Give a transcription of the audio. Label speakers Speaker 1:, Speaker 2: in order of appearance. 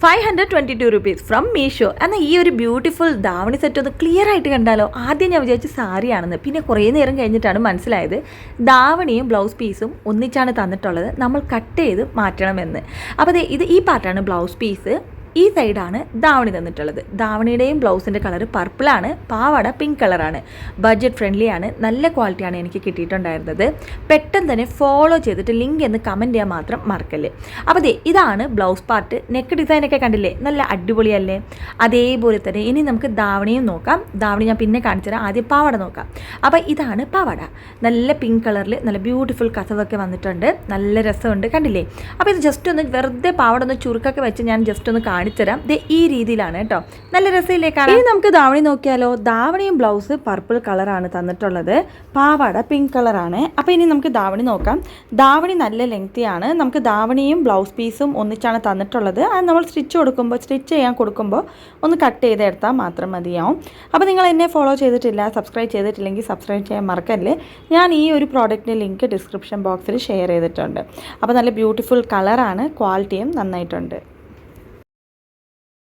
Speaker 1: 522 from Meesho എന്നാൽ ഈ ഒരു ബ്യൂട്ടിഫുൾ ധാവണി സെറ്റ് ഒന്ന് ക്ലിയർ ആയിട്ട് കണ്ടാലോ. ആദ്യം ഞാൻ വിചാരിച്ചു സാരിയാണെന്ന്, പിന്നെ കുറേ നേരം കഴിഞ്ഞിട്ടാണ് മനസ്സിലായത് ധാവണിയും ബ്ലൗസ് പീസും ഒന്നിച്ചാണ് തന്നിട്ടുള്ളത്, നമ്മൾ കട്ട് ചെയ്ത് മാറ്റണമെന്ന്. അപ്പോൾ ഇത് ഈ പാർട്ടാണ് ബ്ലൗസ് പീസ്, ഈ സൈഡാണ് ധാവണി തന്നിട്ടുള്ളത്. ധാവണിയുടെയും ബ്ലൗസിൻ്റെ കളർ പർപ്പിളാണ്, പാവാട പിങ്ക് കളറാണ്. ബഡ്ജറ്റ് ഫ്രണ്ട്ലി ആണ്, നല്ല ക്വാളിറ്റിയാണ് എനിക്ക് കിട്ടിയിട്ടുണ്ടായിരുന്നത്. പെട്ടെന്ന് തന്നെ ഫോളോ ചെയ്തിട്ട് ലിങ്ക് എന്ന് കമൻറ്റ് ചെയ്യാൻ മാത്രം മറക്കല്ലേ. അപ്പോൾ ഇതാണ് ബ്ലൗസ് പാർട്ട്. നെക്ക് ഡിസൈനൊക്കെ കണ്ടില്ലേ, നല്ല അടിപൊളിയല്ലേ. അതേപോലെ തന്നെ ഇനി നമുക്ക് ധാവണിയും നോക്കാം. ധാവണി ഞാൻ പിന്നെ കാണിച്ചു തരാം, ആദ്യം പാവാട നോക്കാം. അപ്പോൾ ഇതാണ് പാവാട, നല്ല പിങ്ക് കളറിൽ നല്ല ബ്യൂട്ടിഫുൾ കസവൊക്കെ വന്നിട്ടുണ്ട്, നല്ല രസമുണ്ട്, കണ്ടില്ലേ. അപ്പോൾ ഇത് ജസ്റ്റ് ഒന്ന് വെറുതെ പാവാട ഒന്ന് ചുരുക്കൊക്കെ വെച്ച് ഞാൻ ജസ്റ്റ് ഒന്ന് കാണിച്ചു തരാം. ഈ രീതിയിലാണ് കേട്ടോ, നല്ല രസമില്ലേ കാണാൻ. ഇനി നമുക്ക് ധാവണി നോക്കിയാലോ. ധാവണിയും ബ്ലൗസ് പർപ്പിൾ കളറാണ് തന്നിട്ടുള്ളത്, പാവാട പിങ്ക് കളറാണ്. അപ്പോൾ ഇനി നമുക്ക് ധാവണി നോക്കാം. ധാവണി നല്ല ലെങ്തിയാണ്, നമുക്ക് ധാവണിയും ബ്ലൗസ് പീസും ഒന്നിച്ചാണ് തന്നിട്ടുള്ളത്. അത് നമ്മൾ സ്റ്റിച്ച് ചെയ്യാൻ കൊടുക്കുമ്പോൾ ഒന്ന് കട്ട് ചെയ്തെടുത്താൽ മാത്രം മതിയാവും. അപ്പോൾ നിങ്ങൾ എന്നെ ഫോളോ ചെയ്തിട്ടില്ല, സബ്സ്ക്രൈബ് ചെയ്തിട്ടില്ലെങ്കിൽ സബ്സ്ക്രൈബ് ചെയ്യാൻ മറക്കല്ലേ. ഞാൻ ഈ ഒരു പ്രോഡക്റ്റിൻ്റെ ലിങ്ക് ഡിസ്ക്രിപ്ഷൻ ബോക്സിൽ ഷെയർ ചെയ്തിട്ടുണ്ട്. അപ്പോൾ നല്ല ബ്യൂട്ടിഫുൾ കളറാണ്, ക്വാളിറ്റിയും നന്നായിട്ടുണ്ട്.